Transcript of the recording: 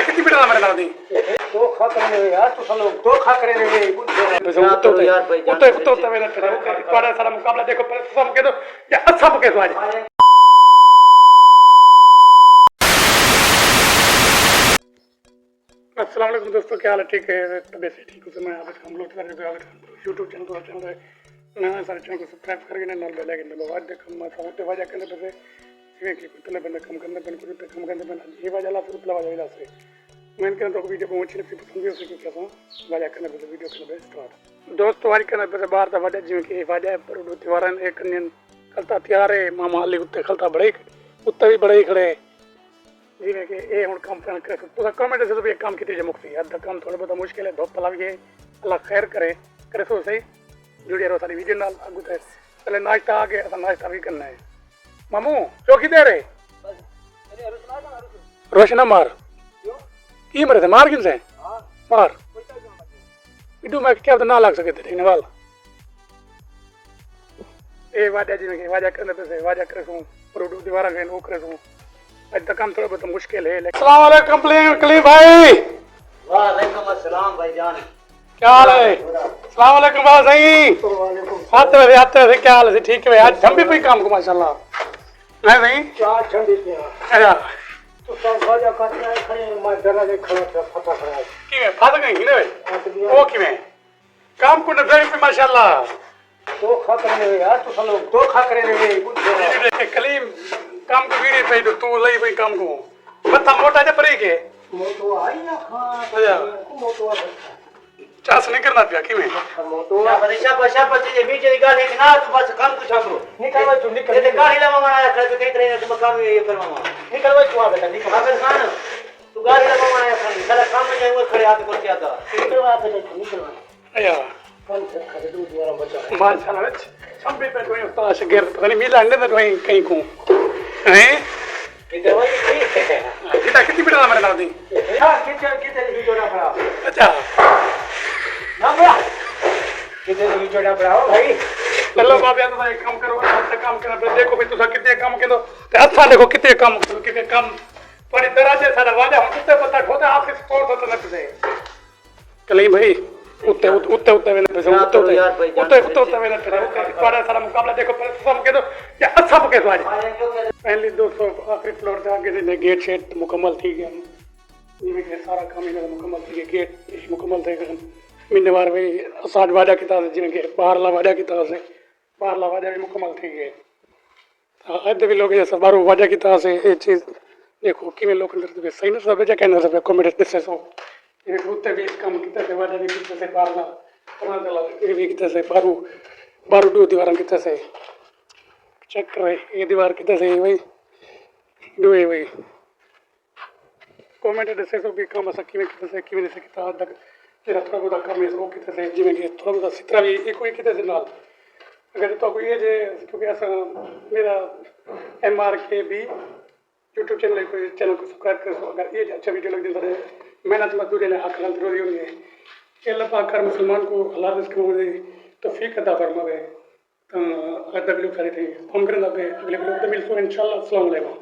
कितनी बिड़ा मेरे नाल दी तो खा करे यार तू सब लोग तो खा करे रे उत्ते मेरा पड़ा सारा मुकाबला देखो सब के दो या सब के दो आज अस्सलाम वालेकुम दोस्तों, क्या हाल है? ठीक है, तबीयत से ठीक हो? मैं हम लोग यूट्यूब चैनल पर चल रहे हैं सारे चैनल को सब्सक्राइब करके ना बेल आइकन दबाओ। देखो मैं समझते वजह करने पे से कि कुतले बंदे कम करने पे कुछ कम करने पे ये वजह ला से उतला वजह से मैं इनके तो वीडियो को अच्छी लगती पसंद भी हो सके क्या वजह करने पे वीडियो करने पे स्टार्ट दोस्तों वारी करने पे बाहर दा वजह जिवें कि वजह पर त्योहार एक खलता तैयार है मामा अली उत्ते खलता बड़े उत्ते भी बड़े खड़े जिवें कि ये हुण काम कर तो कमेंट से भी एक काम कीती जे मुक्ति अद्धा काम थोड़ा बहुत मुश्किल है धुप लगे अल्लाह खैर करे सो सही जुड़े रहो सारी वीडियो नाल अगू ते पहले नाश्ता आ गया नाश्ता भी करना है मामू चौकी दे रहे रोशना मार की मरे थे मार किन से मार इडू मैं क्या ना लग सके थे वाल ए वाजा जी में वाजा करने पे से वाजा करे सो रोड दीवारा गए वो करे सो आज तक काम थोड़ा बहुत मुश्किल है। अस्सलाम वालेकुम कलीम भाई। वालेकुम अस्सलाम भाईजान, क्या हाल है? अस्सलाम वालेकुम बाबा सही आते थे क्या हाल है? ठीक है आज हम भी कोई काम को माशाल्लाह मैं नहीं चार ठंडी पे अच्छा तो सब वाजा करते हैं खड़े मैं डरा दे खड़ा था फटा खड़ा कि मैं फाद गई ने वो कि मैं काम को नजर पे माशाल्लाह तो खा करे यार तू सब लोग तो खा करे रे कलीम काम को वीडियो पे तो तू लई भाई काम को बता मोटा जे परे के मोटो आई ना अच्छा मोटो आ चास नहीं करना पिया कि मैं मोटो आ परीक्षा पछा पछे जे बीच निकाल एक ना तो बस काम कुछ हमरो निकलवा तू निकल ये गाड़ी लगा मारा खड़े तो कई तरह तुम काम ये करवा निकलवा तू आ बेटा निकल आगे खान तू गाड़ी लगा मारा खड़े सारा काम में जाए वो खड़े हाथ को क्या था निकलवा बेटा निकलवा अया कौन से खड़े तू द्वारा बचा माशाल्लाह सब भी पे कोई ताश गिर पता नहीं मिला अंडे तो कहीं को हैं कितने भाई ठीक है कितनी बिड़ा मेरे नाल दी हां कितने वीडियो ना बना अच्छा ना बड़ा कितने वीडियो ना बनाओ भाई चलो बाप यार तो एक काम करो अच्छा काम करना पे देखो भाई तुसा कितने काम के दो ते अच्छा देखो कितने काम बड़ी तरह से सारा वाजा हम कितने पता खोदा आपके स्टोर तो न से कली भाई उत्ते वेले पे उत्ते वेले पे पड़ा सारा मुकाबला देखो सब के दो या सब के दो आज पहले 200 आखिरी फ्लोर से आगे से गेट शेट मुकम्मल थी गया ये के सारा काम इधर मुकम्मल थी गया गेट मुकम्मल थे गए महीने बार भी 60 वाजा की तरह जिन के बाहरला वाजा की तरह से बाहरला वाजा भी मुकम्मल थी गए आज भी लोग जैसा बाहर वाजा की तरह से ये चीज देखो कि में लोग अंदर सही ना सब क्या कहना सब कमेंट दिस सो ये उत्ते भी काम कितना से वाजा भी कितना से बाहरला पता चला ये भी कितना से बारू दो दीवार कितना से चेक करे ये दीवार कितना से भाई दो है भाई कमेंट दसे सो भी काम सकी में कितना से कि में से कितना तक तेरा थोड़ा बहुत काम है वो कितना से जिਵੇਂ कि थोड़ा बहुत सितरा भी एक कोई कितना से नाल अगर तो कोई ये जे क्योंकि ऐसा मेरा MRK भी यूट्यूब चैनल को सब्सक्राइब कर सो अगर ये अच्छा वीडियो लग दे मेहनत मजदूरी ने हक हलाल जरूरी होंगे अल्लाह पाक कर मुसलमान को हलाल रिज़्क़ दे तौफीक अता फरमावे तो अदब लोग सारे थे हम करें अगले वीडियो में मिलते हैं इंशाल्लाह। अस्सलाम वालेकुम।